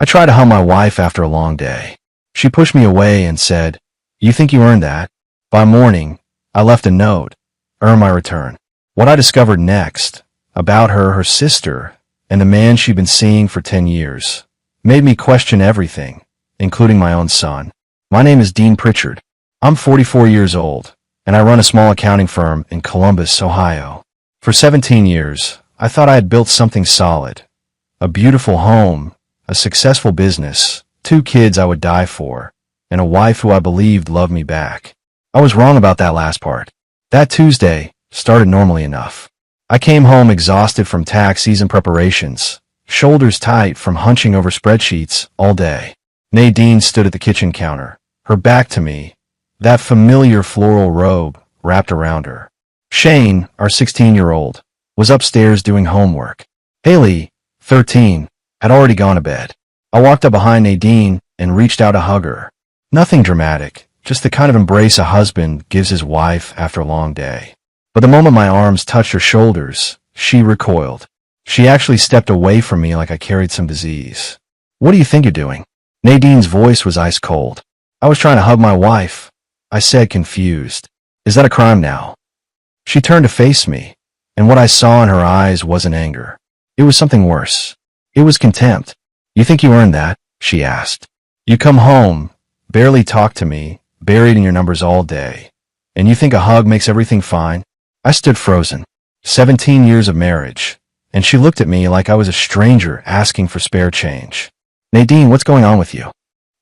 I tried to hug my wife after a long day. She pushed me away and said, "You think you earned that?" By morning, I left a note, "Earn my return." What I discovered next, about her, her sister, and the man she'd been seeing for 10 years, made me question everything, including my own son. My name is Dean Pritchard. I'm 44 years old, and I run a small accounting firm in Columbus, Ohio. For 17 years, I thought I had built something solid. A beautiful home, a successful business, 2 kids I would die for, and a wife who I believed loved me back. I was wrong about that last part. That Tuesday started normally enough. I came home exhausted from tax season preparations, shoulders tight from hunching over spreadsheets all day. Nadine stood at the kitchen counter, her back to me, that familiar floral robe wrapped around her. Shane, our 16-year-old, was upstairs doing homework. Haley, 13, had already gone to bed. I walked up behind Nadine and reached out to hug her. Nothing dramatic, just the kind of embrace a husband gives his wife after a long day. But the moment my arms touched her shoulders, she recoiled. She actually stepped away from me like I carried some disease. "What do you think you're doing?" Nadine's voice was ice cold. "I was trying to hug my wife," I said, confused. "Is that a crime now?" She turned to face me, and what I saw in her eyes wasn't anger. It was something worse. It was contempt. "You think you earned that?" she asked. "You come home, barely talk to me, buried in your numbers all day, and you think a hug makes everything fine?" I stood frozen. 17 years of marriage, and she looked at me like I was a stranger asking for spare change. "Nadine, what's going on with you?"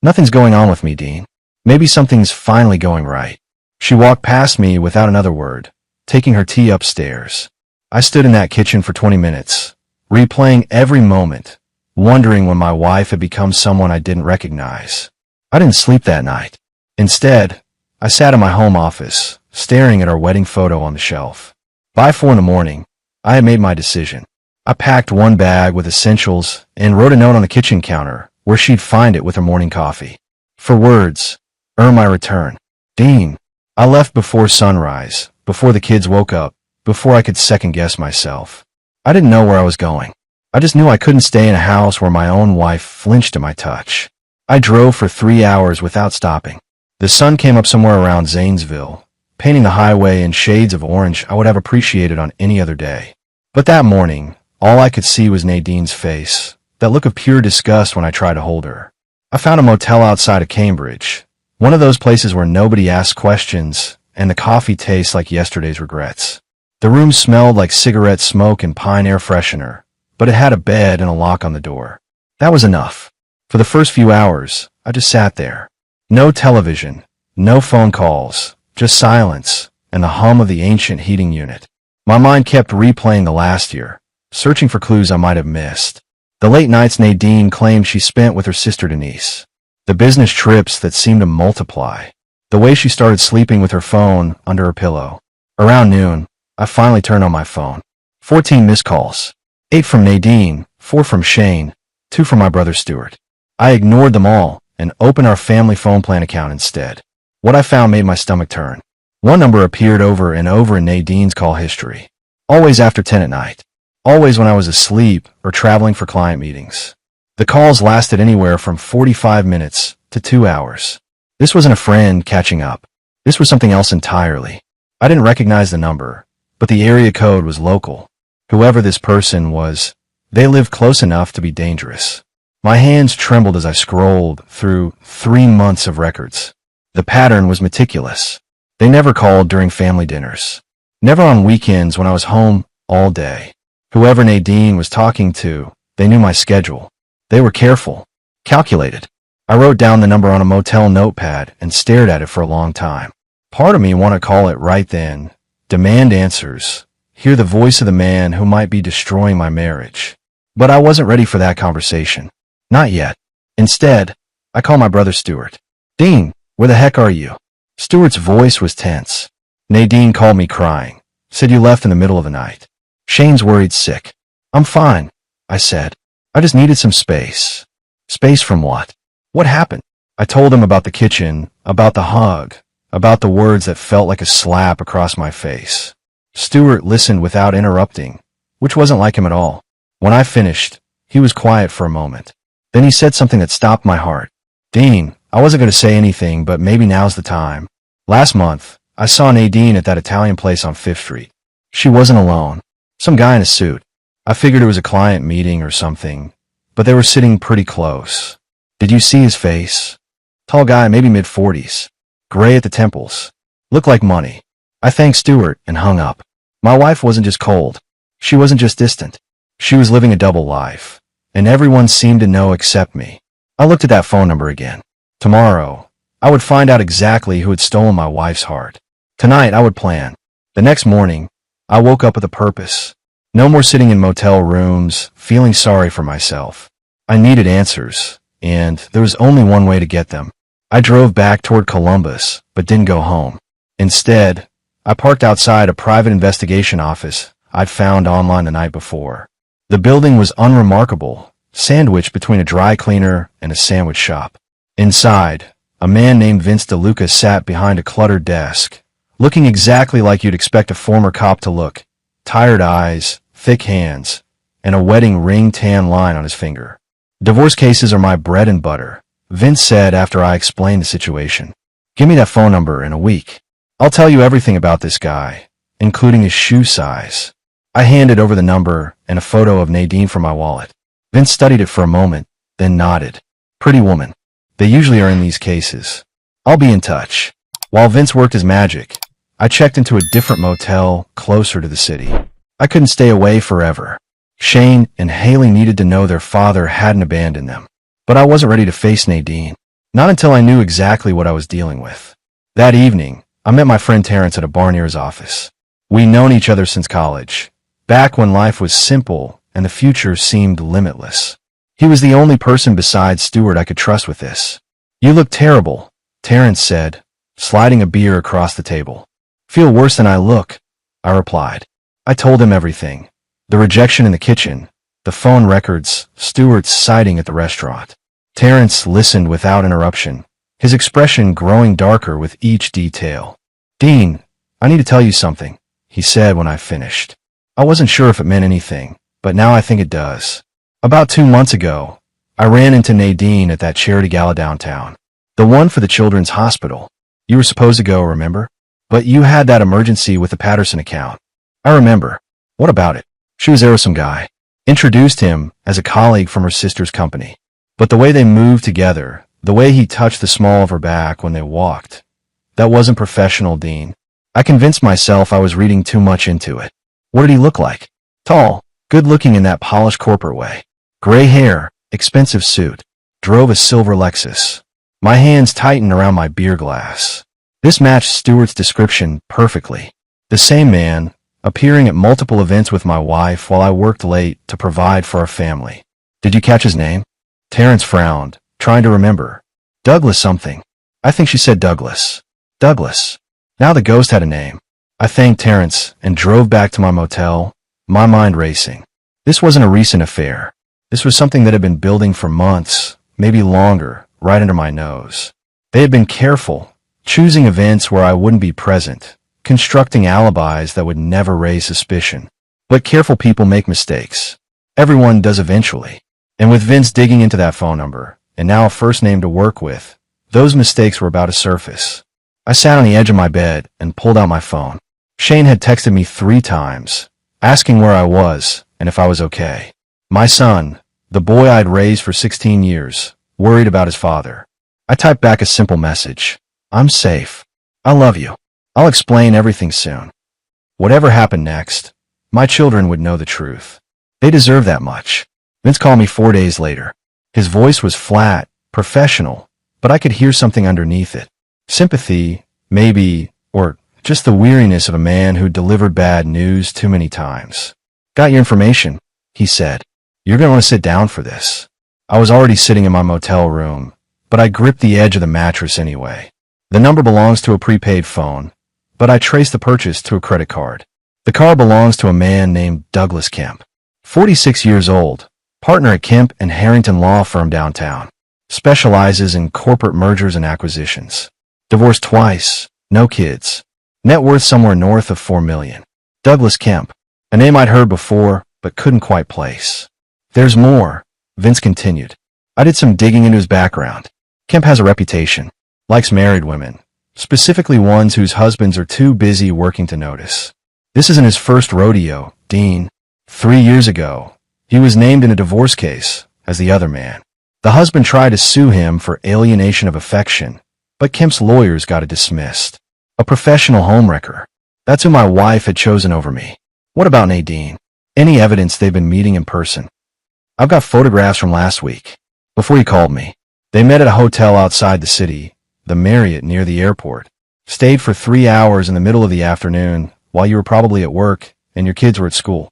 "Nothing's going on with me, Dean. Maybe something's finally going right." She walked past me without another word, taking her tea upstairs. I stood in that kitchen for 20 minutes, replaying every moment, wondering when my wife had become someone I didn't recognize. I didn't sleep that night. Instead, I sat in my home office, staring at our wedding photo on the shelf. By 4 in the morning, I had made my decision. I packed one bag with essentials and wrote a note on the kitchen counter where she'd find it with her morning coffee. 4 words, "Earn my return." Dean. I left before sunrise, before the kids woke up, before I could second-guess myself. I didn't know where I was going. I just knew I couldn't stay in a house where my own wife flinched at my touch. I drove for 3 hours without stopping. The sun came up somewhere around Zanesville, painting the highway in shades of orange I would have appreciated on any other day. But that morning, all I could see was Nadine's face, that look of pure disgust when I tried to hold her. I found a motel outside of Cambridge, one of those places where nobody asks questions and the coffee tastes like yesterday's regrets. The room smelled like cigarette smoke and pine air freshener, but it had a bed and a lock on the door. That was enough. For the first few hours, I just sat there. No television, no phone calls, just silence and the hum of the ancient heating unit. My mind kept replaying the last year, searching for clues I might have missed. The late nights Nadine claimed she spent with her sister Denise. The business trips that seemed to multiply. The way she started sleeping with her phone under her pillow. Around noon, I finally turned on my phone. 14 missed calls. 8 from Nadine, 4 from Shane, 2 from my brother Stuart. I ignored them all and opened our family phone plan account instead. What I found made my stomach turn. One number appeared over and over in Nadine's call history. Always after 10 at night. Always when I was asleep or traveling for client meetings. The calls lasted anywhere from 45 minutes to 2 hours. This wasn't a friend catching up. This was something else entirely. I didn't recognize the number, but the area code was local. Whoever this person was, they lived close enough to be dangerous. My hands trembled as I scrolled through 3 months of records. The pattern was meticulous. They never called during family dinners. Never on weekends when I was home all day. Whoever Nadine was talking to, they knew my schedule. They were careful, calculated. I wrote down the number on a motel notepad and stared at it for a long time. Part of me wanted to call it right then, demand answers, hear the voice of the man who might be destroying my marriage. But I wasn't ready for that conversation. Not yet. Instead, I called my brother Stuart. "Dean, where the heck are you?" Stuart's voice was tense. Nadine called me crying, said you left in the middle of the night. Shane's worried sick. "I'm fine," I said. "I just needed some space." Space from what? What happened? I told him about the kitchen, about the hug, about the words that felt like a slap across my face. Stuart listened without interrupting, which wasn't like him at all. When I finished, he was quiet for a moment. Then he said something that stopped my heart. Dean, I wasn't going to say anything, but maybe now's the time. Last month, I saw Nadine at that Italian place on 5th Street. She wasn't alone. Some guy in a suit. I figured it was a client meeting or something, but they were sitting pretty close. Did you see his face? Tall guy, maybe mid-40s. Gray at the temples. Looked like money. I thanked Stuart and hung up. My wife wasn't just cold. She wasn't just distant. She was living a double life, and everyone seemed to know except me. I looked at that phone number again. Tomorrow, I would find out exactly who had stolen my wife's heart. Tonight, I would plan. The next morning, I woke up with a purpose. No more sitting in motel rooms, feeling sorry for myself. I needed answers, and there was only one way to get them. I drove back toward Columbus, but didn't go home. Instead, I parked outside a private investigation office I'd found online the night before. The building was unremarkable, sandwiched between a dry cleaner and a sandwich shop. Inside, a man named Vince DeLuca sat behind a cluttered desk, looking exactly like you'd expect a former cop to look. Tired eyes, thick hands, and a wedding ring tan line on his finger. Divorce cases are my bread and butter, Vince said after I explained the situation. Give me that phone number in a week. I'll tell you everything about this guy, including his shoe size. I handed over the number and a photo of Nadine from my wallet. Vince studied it for a moment, then nodded. Pretty woman. They usually are in these cases. I'll be in touch. While Vince worked his magic, I checked into a different motel closer to the city. I couldn't stay away forever. Shane and Haley needed to know their father hadn't abandoned them. But I wasn't ready to face Nadine. Not until I knew exactly what I was dealing with. That evening, I met my friend Terrence at a bar near his office. We'd known each other since college, back when life was simple and the future seemed limitless. He was the only person besides Stuart I could trust with this. You look terrible, Terrence said, sliding a beer across the table. Feel worse than I look, I replied. I told him everything. The rejection in the kitchen, the phone records, Stuart's sighting at the restaurant. Terrence listened without interruption, his expression growing darker with each detail. Dean, I need to tell you something, he said when I finished. I wasn't sure if it meant anything, but now I think it does. About 2 months ago, I ran into Nadine at that charity gala downtown. The one for the children's hospital. You were supposed to go, remember? But you had that emergency with the Patterson account. I remember. What about it? She was there with some guy. Introduced him as a colleague from her sister's company. But the way they moved together, the way he touched the small of her back when they walked, that wasn't professional, Dean. I convinced myself I was reading too much into it. What did he look like? Tall, good-looking in that polished corporate way. Gray hair, expensive suit. Drove a silver Lexus. My hands tightened around my beer glass. This matched Stuart's description perfectly. The same man, appearing at multiple events with my wife while I worked late to provide for our family. Did you catch his name? Terrence frowned, trying to remember. Douglas something. I think she said Douglas. Douglas. Now the ghost had a name. I thanked Terrence and drove back to my motel, my mind racing. This wasn't a recent affair. This was something that had been building for months, maybe longer, right under my nose. They had been careful, choosing events where I wouldn't be present, constructing alibis that would never raise suspicion. But careful people make mistakes. Everyone does eventually. And with Vince digging into that phone number, and now a first name to work with, those mistakes were about to surface. I sat on the edge of my bed and pulled out my phone. Shane had texted me 3 times, asking where I was and if I was okay. My son, the boy I'd raised for 16 years, worried about his father. I typed back a simple message. I'm safe. I love you. I'll explain everything soon. Whatever happened next, my children would know the truth. They deserve that much. Vince called me 4 days later. His voice was flat, professional, but I could hear something underneath it. Sympathy, maybe, or just the weariness of a man who delivered bad news too many times. Got your information, he said. You're going to want to sit down for this. I was already sitting in my motel room, but I gripped the edge of the mattress anyway. The number belongs to a prepaid phone, but I traced the purchase to a credit card. The car belongs to a man named Douglas Kemp, 46 years old, partner at Kemp and Harrington Law Firm downtown. Specializes in corporate mergers and acquisitions. Divorced twice, no kids. Net worth somewhere north of $4 million. Douglas Kemp, a name I'd heard before, but couldn't quite place. There's more, Vince continued. I did some digging into his background. Kemp has a reputation. Likes married women, specifically ones whose husbands are too busy working to notice. This isn't his first rodeo, Dean. 3 years ago, he was named in a divorce case as the other man. The husband tried to sue him for alienation of affection, but Kemp's lawyers got it dismissed. A professional homewrecker. That's who my wife had chosen over me. What about Nadine? Any evidence they've been meeting in person? I've got photographs from last week, before you called me. They met at a hotel outside the city, the Marriott near the airport. Stayed for 3 hours in the middle of the afternoon while you were probably at work and your kids were at school.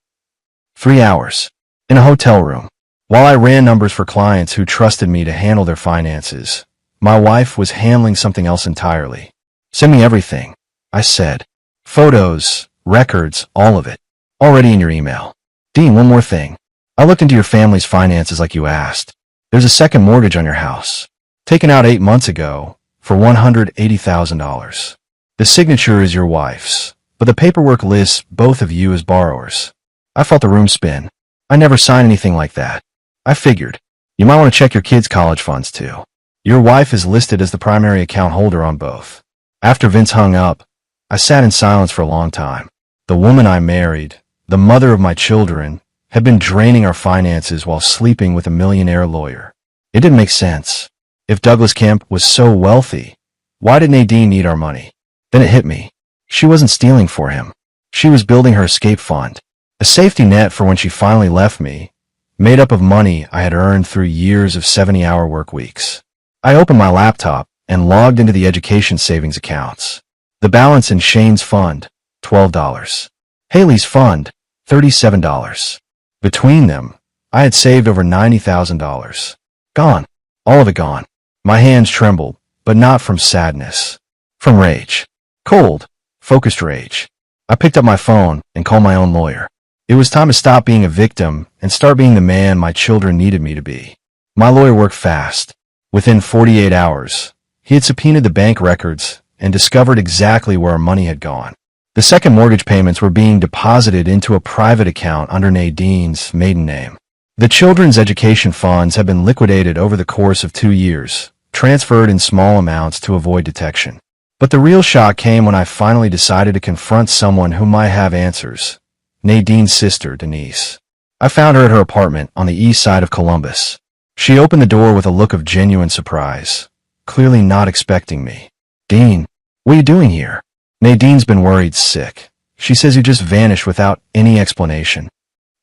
3 hours. In a hotel room. While I ran numbers for clients who trusted me to handle their finances, my wife was handling something else entirely. Send me everything, I said. Photos, records, all of it. Already in your email. Dean, one more thing. I looked into your family's finances like you asked. There's a second mortgage on your house, taken out 8 months ago for $180,000. The signature is your wife's, but the paperwork lists both of you as borrowers. I felt the room spin. I never signed anything like that. I figured, you might want to check your kids' college funds too. Your wife is listed as the primary account holder on both. After Vince hung up, I sat in silence for a long time. The woman I married, the mother of my children, had been draining our finances while sleeping with a millionaire lawyer. It didn't make sense. If Douglas Kemp was so wealthy, why did Nadine need our money? Then it hit me. She wasn't stealing for him. She was building her escape fund, a safety net for when she finally left me, made up of money I had earned through years of 70-hour work weeks. I opened my laptop and logged into the education savings accounts. The balance in Shane's fund, $12. Haley's fund, $37. Between them, I had saved over $90,000. Gone. All of it gone. My hands trembled, but not from sadness. From rage. Cold, focused rage. I picked up my phone and called my own lawyer. It was time to stop being a victim and start being the man my children needed me to be. My lawyer worked fast. Within 48 hours, he had subpoenaed the bank records and discovered exactly where our money had gone. The second mortgage payments were being deposited into a private account under Nadine's maiden name. The children's education funds had been liquidated over the course of 2 years, transferred in small amounts to avoid detection. But the real shock came when I finally decided to confront someone who might have answers. Nadine's sister, Denise. I found her at her apartment on the east side of Columbus. She opened the door with a look of genuine surprise, clearly not expecting me. Dean, what are you doing here? Nadine's been worried sick. She says you just vanished without any explanation.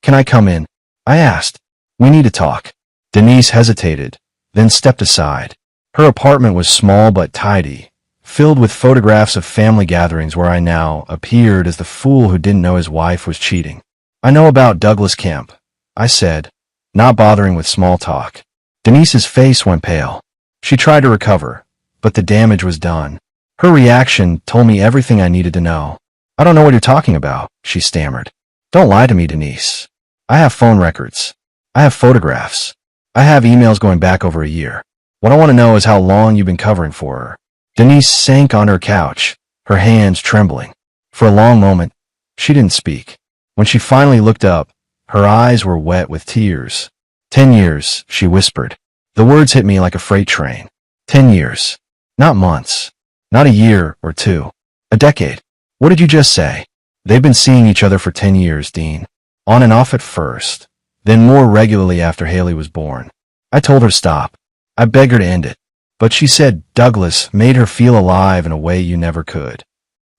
Can I come in? I asked. We need to talk. Denise hesitated, then stepped aside. Her apartment was small but tidy, filled with photographs of family gatherings where I now appeared as the fool who didn't know his wife was cheating. I know about Douglas Kemp, I said, not bothering with small talk. Denise's face went pale. She tried to recover, but the damage was done. Her reaction told me everything I needed to know. I don't know what you're talking about, she stammered. Don't lie to me, Denise. I have phone records. I have photographs. I have emails going back over a year. What I want to know is how long you've been covering for her. Denise sank on her couch, her hands trembling. For a long moment, she didn't speak. When she finally looked up, her eyes were wet with tears. 10 years, she whispered. The words hit me like a freight train. 10 years. Not months. Not a year or two. A decade. What did you just say? They've been seeing each other for 10 years, Dean. On and off at first, then more regularly after Haley was born. I told her stop. I begged her to end it. But she said Douglas made her feel alive in a way you never could.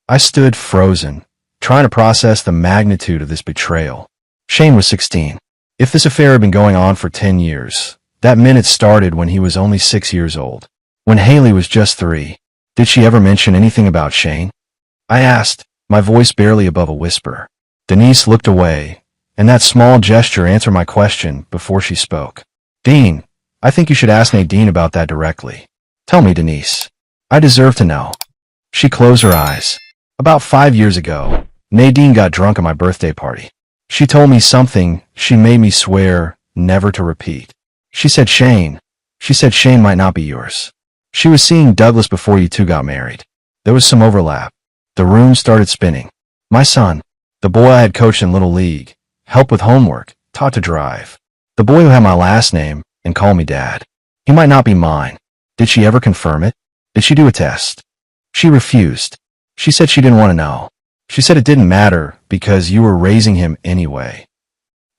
I stood frozen, trying to process the magnitude of this betrayal. Shane was 16. If this affair had been going on for 10 years, that meant it started when he was only 6 years old. When Haley was just 3. Did she ever mention anything about Shane? I asked, my voice barely above a whisper. Denise looked away, and that small gesture answered my question before she spoke. Dean, I think you should ask Nadine about that directly. Tell me, Denise. I deserve to know. She closed her eyes. About 5 years ago, Nadine got drunk at my birthday party. She told me something she made me swear never to repeat. She said Shane might not be yours. She was seeing Douglas before you two got married. There was some overlap. The room started spinning. My son, the boy I had coached in Little League, helped with homework, taught to drive. The boy who had my last name and called me Dad. He might not be mine. Did she ever confirm it? Did she do a test? She refused. She said she didn't want to know. She said it didn't matter because you were raising him anyway.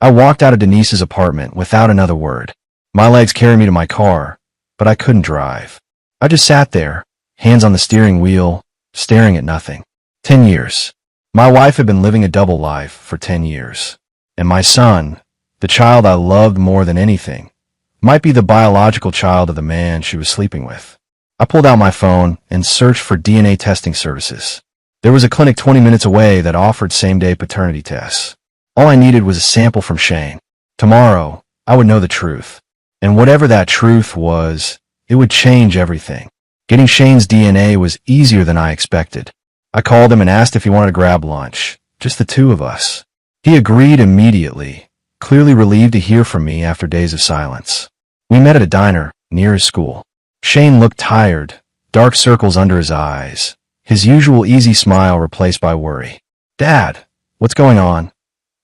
I walked out of Denise's apartment without another word. My legs carried me to my car, but I couldn't drive. I just sat there, hands on the steering wheel, staring at nothing. 10 years. My wife had been living a double life for 10 years. And my son, the child I loved more than anything, might be the biological child of the man she was sleeping with. I pulled out my phone and searched for DNA testing services. There was a clinic 20 minutes away that offered same-day paternity tests. All I needed was a sample from Shane. Tomorrow, I would know the truth. And whatever that truth was, it would change everything. Getting Shane's DNA was easier than I expected. I called him and asked if he wanted to grab lunch, just the two of us. He agreed immediately, clearly relieved to hear from me after days of silence. We met at a diner near his school. Shane looked tired, dark circles under his eyes, his usual easy smile replaced by worry. "Dad, what's going on?"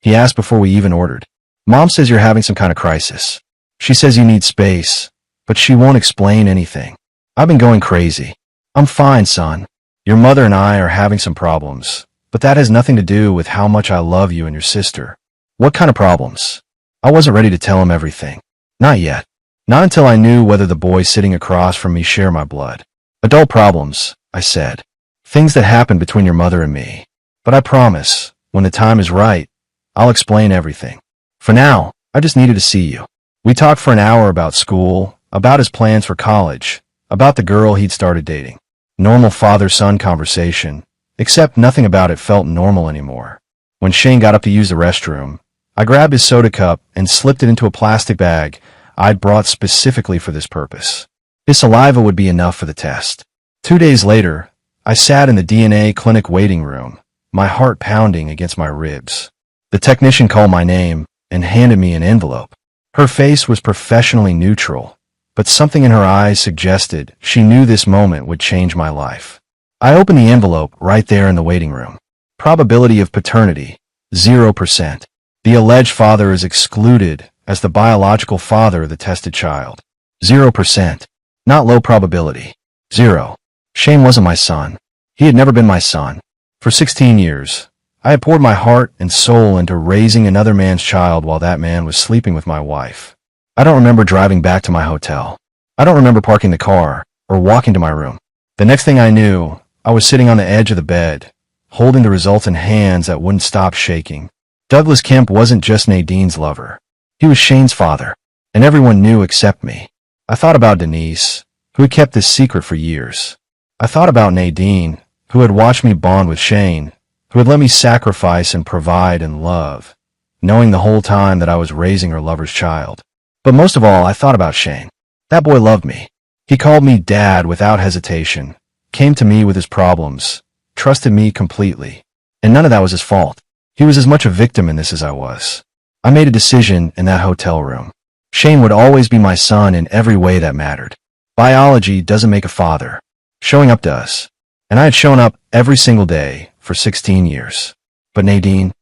he asked before we even ordered. "Mom says you're having some kind of crisis. She says you need space, but she won't explain anything. I've been going crazy." "I'm fine, son. Your mother and I are having some problems, but that has nothing to do with how much I love you and your sister." "What kind of problems?" I wasn't ready to tell him everything. Not yet. Not until I knew whether the boy sitting across from me shared my blood. "Adult problems," I said. "Things that happen between your mother and me. But I promise, when the time is right, I'll explain everything. For now, I just needed to see you." We talked for an hour about school, about his plans for college, about the girl he'd started dating. Normal father-son conversation, except nothing about it felt normal anymore. When Shane got up to use the restroom, I grabbed his soda cup and slipped it into a plastic bag I'd brought specifically for this purpose. His saliva would be enough for the test. 2 days later, I sat in the DNA clinic waiting room, my heart pounding against my ribs. The technician called my name and handed me an envelope. Her face was professionally neutral, but something in her eyes suggested she knew this moment would change my life. I opened the envelope right there in the waiting room. Probability of paternity, 0%. The alleged father is excluded as the biological father of the tested child. 0%. Not low probability. 0. Shane wasn't my son. He had never been my son. For 16 years, I had poured my heart and soul into raising another man's child while that man was sleeping with my wife. I don't remember driving back to my hotel. I don't remember parking the car or walking to my room. The next thing I knew, I was sitting on the edge of the bed, holding the results in hands that wouldn't stop shaking. Douglas Kemp wasn't just Nadine's lover. He was Shane's father, and everyone knew except me. I thought about Denise, who had kept this secret for years. I thought about Nadine, who had watched me bond with Shane, who had let me sacrifice and provide and love, knowing the whole time that I was raising her lover's child. But most of all, I thought about Shane. That boy loved me. He called me Dad without hesitation, came to me with his problems, trusted me completely. And none of that was his fault. He was as much a victim in this as I was. I made a decision in that hotel room. Shane would always be my son in every way that mattered. Biology doesn't make a father. Showing up does. And I had shown up every single day for 16 years. But Nadine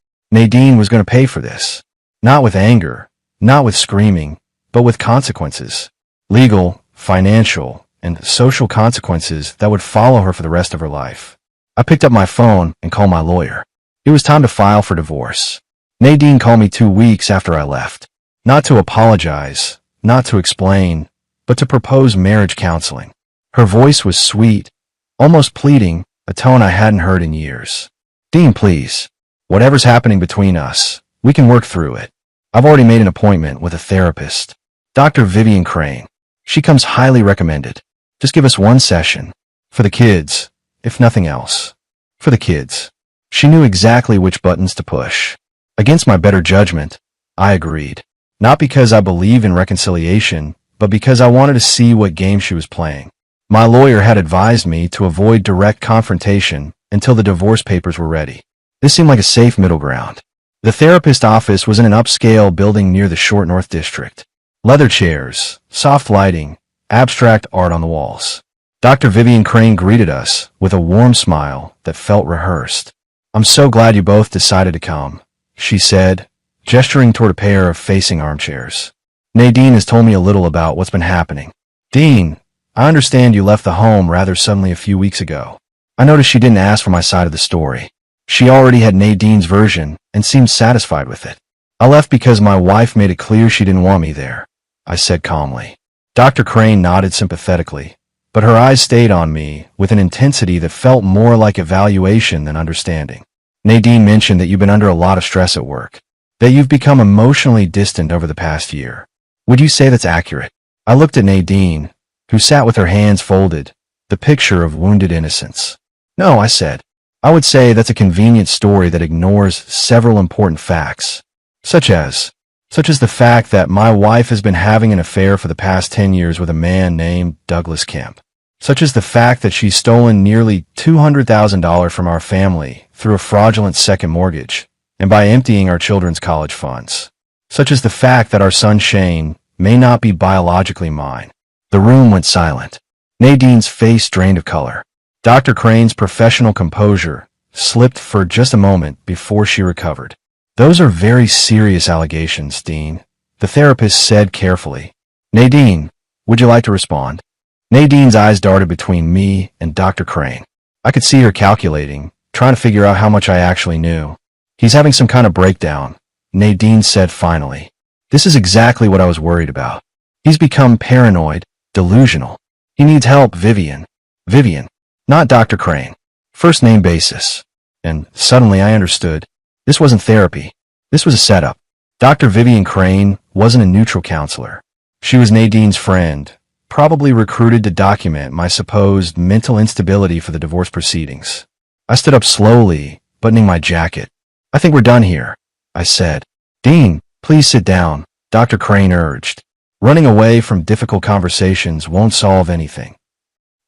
was going to pay for this. Not with anger, not with screaming, but with consequences. Legal, financial, and social consequences that would follow her for the rest of her life. I picked up my phone and called my lawyer. It was time to file for divorce. Nadine called me 2 weeks after I left. Not to apologize, not to explain, but to propose marriage counseling. Her voice was sweet, almost pleading, a tone I hadn't heard in years. "Dean, please. Whatever's happening between us, we can work through it. I've already made an appointment with a therapist. Dr. Vivian Crane. She comes highly recommended. Just give us 1 session. For the kids, if nothing else. For the kids." She knew exactly which buttons to push. Against my better judgment, I agreed. Not because I believe in reconciliation, but because I wanted to see what game she was playing. My lawyer had advised me to avoid direct confrontation until the divorce papers were ready. This seemed like a safe middle ground. The therapist office was in an upscale building near the Short North District. Leather chairs, soft lighting, abstract art on the walls. Dr. Vivian Crane greeted us with a warm smile that felt rehearsed. "I'm so glad you both decided to come," she said, gesturing toward a pair of facing armchairs. "Nadine has told me a little about what's been happening. Dean, I understand you left the home rather suddenly a few weeks ago. I noticed she didn't ask for my side of the story. She already had Nadine's version and seemed satisfied with it. I left because my wife made it clear she didn't want me there, I said calmly. Dr. Crane nodded sympathetically, but her eyes stayed on me with an intensity that felt more like evaluation than understanding. Nadine mentioned that you've been under a lot of stress at work, that you've become emotionally distant over the past year. Would you say that's accurate? I looked at Nadine, who sat with her hands folded, the picture of wounded innocence. No, I said. I would say that's a convenient story that ignores several important facts, such as the fact that my wife has been having an affair for the past 10 years with a man named Douglas Kemp, such as the fact that she's stolen nearly $200,000 from our family through a fraudulent second mortgage and by emptying our children's college funds, such as the fact that our son Shane may not be biologically mine. The room went silent. Nadine's face drained of color. Dr. Crane's professional composure slipped for just a moment before she recovered. Those are very serious allegations, Dean, the therapist said carefully. Nadine, would you like to respond? Nadine's eyes darted between me and Dr. Crane. I could see her calculating, trying to figure out how much I actually knew. He's having some kind of breakdown, Nadine said finally. This is exactly what I was worried about. He's become paranoid, delusional. He needs help, Vivian. Vivian, not Dr. Crane. First name basis. And suddenly I understood. This wasn't therapy. This was a setup. Dr. Vivian Crane wasn't a neutral counselor. She was Nadine's friend, probably recruited to document my supposed mental instability for the divorce proceedings. I stood up slowly, buttoning my jacket. I think we're done here, I said. Dean, please sit down, Dr. Crane urged. Running away from difficult conversations won't solve anything.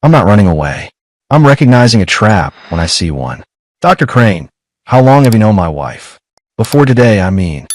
I'm not running away. I'm recognizing a trap when I see one. Dr. Crane, how long have you known my wife? Before today, I mean.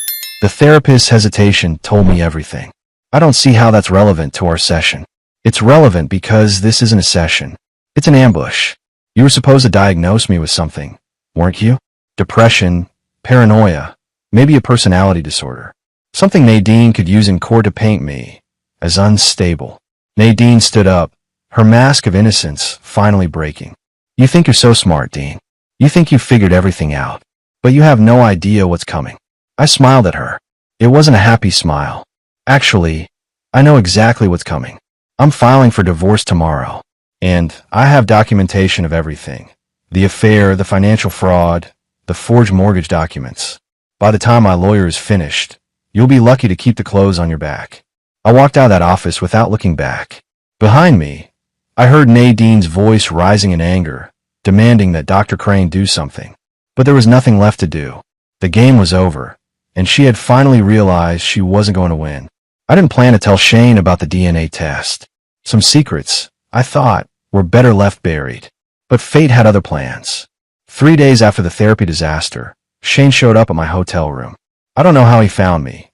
The therapist's hesitation told me everything. I don't see how that's relevant to our session. It's relevant because this isn't a session. It's an ambush. You were supposed to diagnose me with something, weren't you? Depression, paranoia, maybe a personality disorder. Something Nadine could use in court to paint me as unstable. Nadine stood up, her mask of innocence finally breaking. You think you're so smart, Dean. You think you figured everything out, but you have no idea what's coming. I smiled at her. It wasn't a happy smile. Actually, I know exactly what's coming. I'm filing for divorce tomorrow, and I have documentation of everything. The affair, the financial fraud, the forged mortgage documents. By the time my lawyer is finished, you'll be lucky to keep the clothes on your back. I walked out of that office without looking back. Behind me, I heard Nadine's voice rising in anger, demanding that Dr. Crane do something. But there was nothing left to do. The game was over, and she had finally realized she wasn't going to win. I didn't plan to tell Shane about the DNA test. Some secrets, I thought, were better left buried. But fate had other plans. 3 days after the therapy disaster, Shane showed up at my hotel room. I don't know how he found me.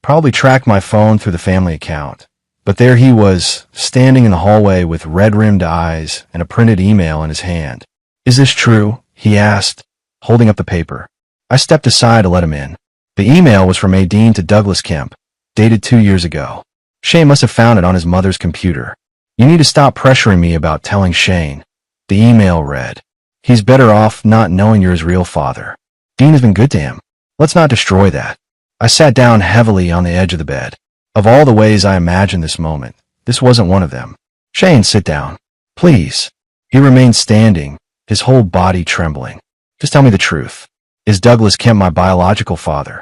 Probably tracked my phone through the family account. But there he was, standing in the hallway with red-rimmed eyes and a printed email in his hand. Is this true? He asked, holding up the paper. I stepped aside to let him in. The email was from Nadine to Douglas Kemp, dated 2 years ago. Shane must have found it on his mother's computer. You need to stop pressuring me about telling Shane. The email read, he's better off not knowing you're his real father. Dean has been good to him. Let's not destroy that. I sat down heavily on the edge of the bed. Of all the ways I imagined this moment, this wasn't one of them. Shane, sit down. Please. He remained standing, his whole body trembling. Just tell me the truth. Is Douglas Kemp my biological father?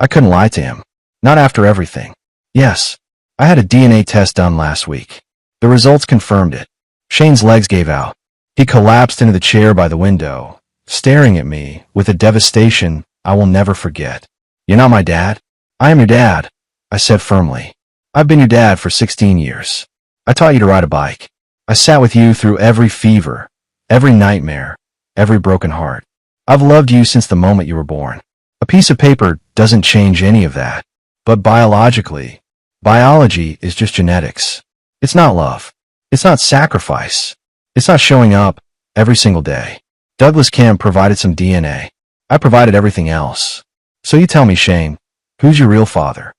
I couldn't lie to him. Not after everything. Yes. I had a DNA test done last week. The results confirmed it. Shane's legs gave out. He collapsed into the chair by the window, staring at me with a devastation I will never forget. You're not my dad? I am your dad, I said firmly. I've been your dad for 16 years. I taught you to ride a bike. I sat with you through every fever, every nightmare, every broken heart. I've loved you since the moment you were born. A piece of paper doesn't change any of that. But biologically, biology is just genetics. It's not love. It's not sacrifice. It's not showing up every single day. Douglas Kemp provided some DNA. I provided everything else. So you tell me, Shane, who's your real father?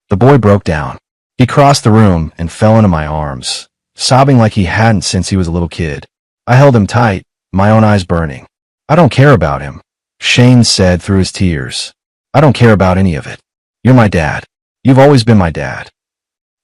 The boy broke down. He crossed the room and fell into my arms, sobbing like he hadn't since he was a little kid. I held him tight, my own eyes burning. I don't care about him, Shane said through his tears. I don't care about any of it. You're my dad. You've always been my dad.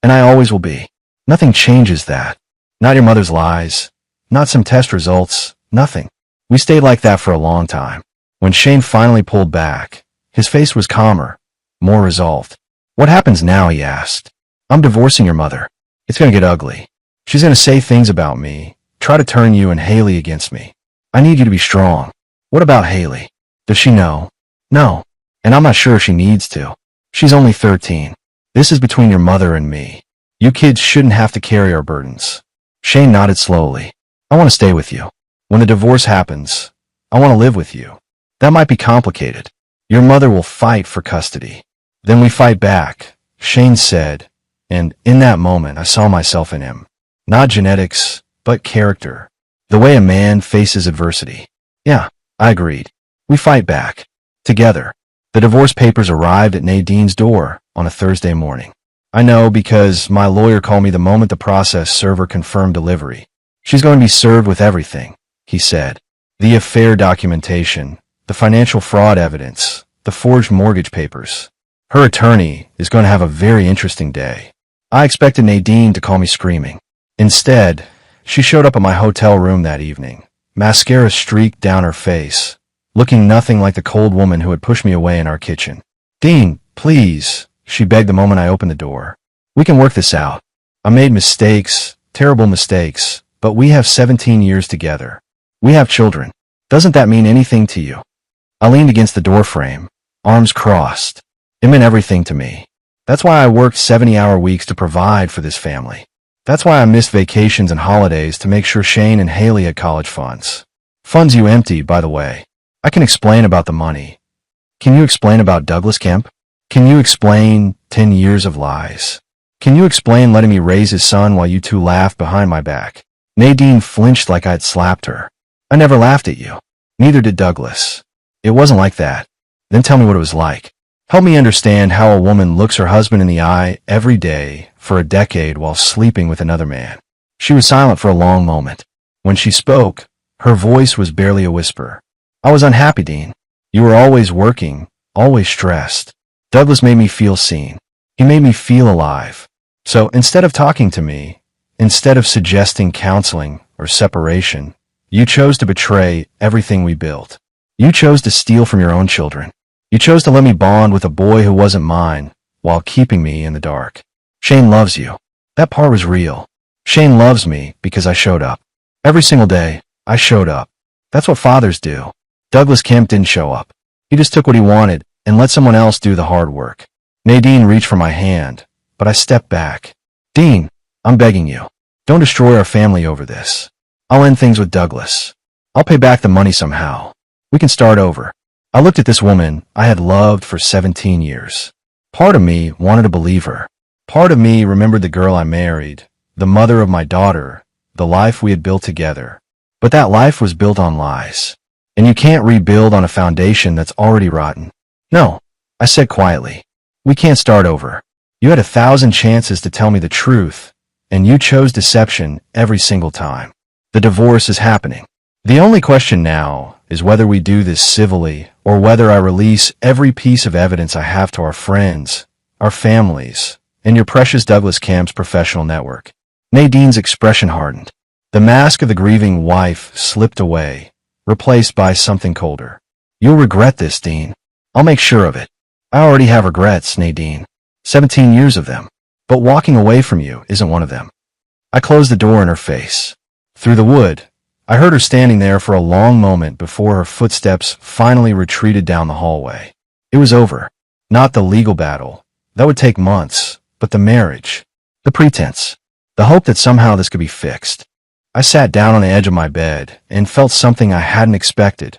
And I always will be. Nothing changes that. Not your mother's lies. Not some test results. Nothing. We stayed like that for a long time. When Shane finally pulled back, his face was calmer, more resolved. What happens now, he asked. I'm divorcing your mother. It's going to get ugly. She's going to say things about me, try to turn you and Haley against me. I need you to be strong. What about Haley? Does she know? No. And I'm not sure she needs to. She's only 13. This is between your mother and me. You kids shouldn't have to carry our burdens. Shane nodded slowly. I want to stay with you. When the divorce happens, I want to live with you. That might be complicated. Your mother will fight for custody. Then we fight back, Shane said, and in that moment I saw myself in him. Not genetics, but character. The way a man faces adversity. Yeah, I agreed. We fight back. Together. The divorce papers arrived at Nadine's door on a Thursday morning. I know because my lawyer called me the moment the process server confirmed delivery. She's going to be served with everything, he said. The affair documentation, the financial fraud evidence, the forged mortgage papers. Her attorney is going to have a very interesting day. I expected Nadine to call me screaming. Instead, she showed up at my hotel room that evening, mascara streaked down her face, looking nothing like the cold woman who had pushed me away in our kitchen. Dean, please, she begged the moment I opened the door. We can work this out. I made mistakes, terrible mistakes, but we have 17 years together. We have children. Doesn't that mean anything to you? I leaned against the doorframe, arms crossed. It meant everything to me. That's why I worked 70-hour weeks to provide for this family. That's why I missed vacations and holidays to make sure Shane and Haley had college funds. Funds you empty, by the way. I can explain about the money. Can you explain about Douglas Kemp? Can you explain 10 years of lies? Can you explain letting me raise his son while you two laughed behind my back? Nadine flinched like I'd slapped her. I never laughed at you. Neither did Douglas. It wasn't like that. Then tell me what it was like. Help me understand how a woman looks her husband in the eye every day for a decade while sleeping with another man. She was silent for a long moment. When she spoke, her voice was barely a whisper. I was unhappy, Dean. You were always working, always stressed. Douglas made me feel seen. He made me feel alive. So instead of talking to me, instead of suggesting counseling or separation, you chose to betray everything we built. You chose to steal from your own children. You chose to let me bond with a boy who wasn't mine while keeping me in the dark. Shane loves you. That part was real. Shane loves me because I showed up. Every single day, I showed up. That's what fathers do. Douglas Kemp didn't show up. He just took what he wanted and let someone else do the hard work. Nadine reached for my hand, but I stepped back. Dean, I'm begging you. Don't destroy our family over this. I'll end things with Douglas. I'll pay back the money somehow. We can start over. I looked at this woman I had loved for 17 years. Part of me wanted to believe her. Part of me remembered the girl I married, the mother of my daughter, the life we had built together. But that life was built on lies. And you can't rebuild on a foundation that's already rotten. No, I said quietly. We can't start over. You had 1,000 chances to tell me the truth, and you chose deception every single time. The divorce is happening. The only question now is whether we do this civilly or whether I release every piece of evidence I have to our friends, our families, and your precious Douglas Kemp's professional network. Nadine's expression hardened. The mask of the grieving wife slipped away, replaced by something colder. You'll regret this, Dean. I'll make sure of it. I already have regrets, Nadine. 17 years of them. But walking away from you isn't one of them. I closed the door in her face. Through the wood, I heard her standing there for a long moment before her footsteps finally retreated down the hallway. It was over. Not the legal battle. That would take months. But the marriage. The pretense. The hope that somehow this could be fixed. I sat down on the edge of my bed and felt something I hadn't expected.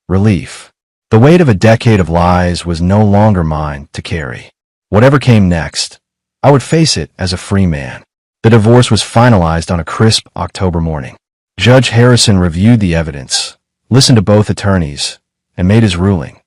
Relief. The weight of a decade of lies was no longer mine to carry. Whatever came next, I would face it as a free man. The divorce was finalized on a crisp October morning. Judge Harrison reviewed the evidence, listened to both attorneys, and made his ruling.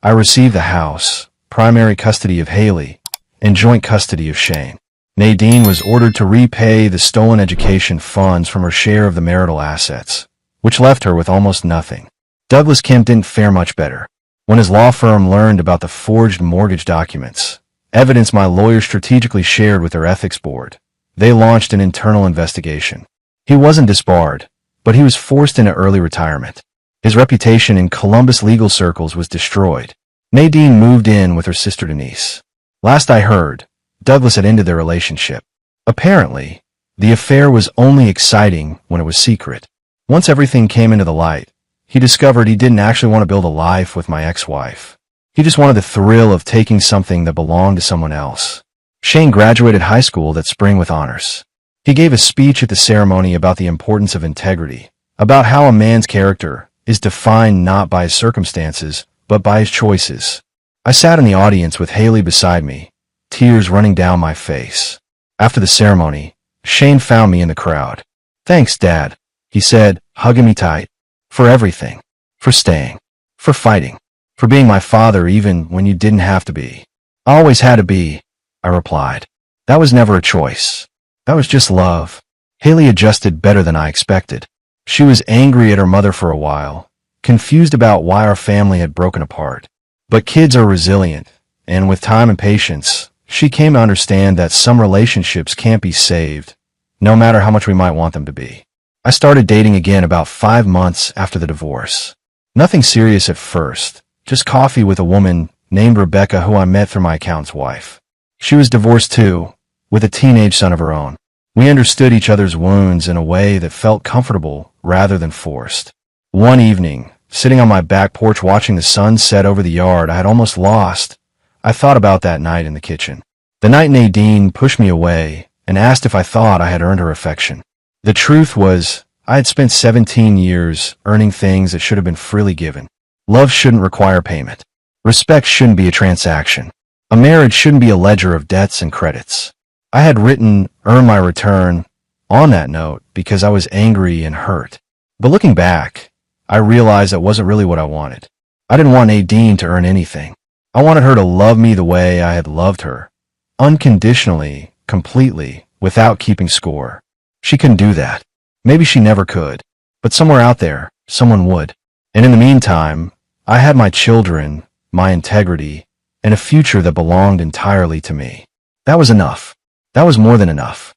I received the house, primary custody of Haley, and joint custody of Shane. Nadine was ordered to repay the stolen education funds from her share of the marital assets, which left her with almost nothing. Douglas Kemp didn't fare much better. When his law firm learned about the forged mortgage documents, evidence my lawyer strategically shared with their ethics board, they launched an internal investigation. He wasn't disbarred, but he was forced into early retirement. His reputation in Columbus legal circles was destroyed. Nadine moved in with her sister Denise. Last I heard, Douglas had ended their relationship. Apparently, the affair was only exciting when it was secret. Once everything came into the light, he discovered he didn't actually want to build a life with my ex-wife. He just wanted the thrill of taking something that belonged to someone else. Shane graduated high school that spring with honors. He gave a speech at the ceremony about the importance of integrity, about how a man's character is defined not by his circumstances, but by his choices. I sat in the audience with Haley beside me, tears running down my face. After the ceremony, Shane found me in the crowd. "Thanks, Dad," he said, hugging me tight. "For everything. For staying. For fighting. For being my father even when you didn't have to be." "I always had to be," I replied. "That was never a choice. That was just love." Haley adjusted better than I expected. She was angry at her mother for a while, confused about why our family had broken apart. But kids are resilient, and with time and patience, she came to understand that some relationships can't be saved, no matter how much we might want them to be. I started dating again about 5 months after the divorce. Nothing serious at first, just coffee with a woman named Rebecca who I met through my accountant's wife. She was divorced too, with a teenage son of her own. We understood each other's wounds in a way that felt comfortable rather than forced. One evening, sitting on my back porch watching the sun set over the yard I had almost lost, I thought about that night in the kitchen. The night Nadine pushed me away and asked if I thought I had earned her affection. The truth was, I had spent 17 years earning things that should have been freely given. Love shouldn't require payment. Respect shouldn't be a transaction. A marriage shouldn't be a ledger of debts and credits. I had written "earn my return" on that note because I was angry and hurt. But looking back, I realized that wasn't really what I wanted. I didn't want Nadine to earn anything. I wanted her to love me the way I had loved her, unconditionally, completely, without keeping score. She couldn't do that. Maybe she never could. But somewhere out there, someone would. And in the meantime, I had my children, my integrity, and a future that belonged entirely to me. That was enough. That was more than enough.